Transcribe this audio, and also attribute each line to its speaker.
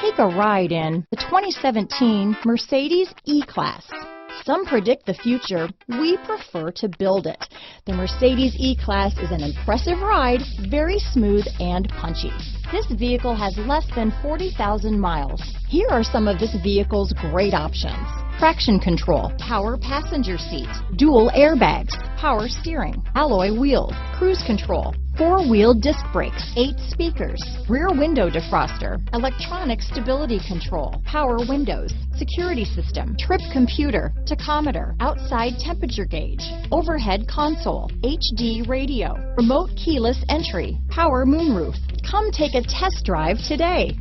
Speaker 1: Take a ride in the 2017 Mercedes E-Class. Some predict the future. We prefer to build it. The Mercedes E-Class is an impressive ride, very smooth and punchy. This vehicle has less than 40,000 miles. Here are some of this vehicle's great options: traction control, power passenger seat, dual airbags, power steering, alloy wheels, cruise control, four-wheel disc brakes, 8 speakers, rear window defroster, electronic stability control, power windows, security system, trip computer, tachometer, outside temperature gauge, overhead console, HD radio, remote keyless entry, power moonroof. Come take a test drive today.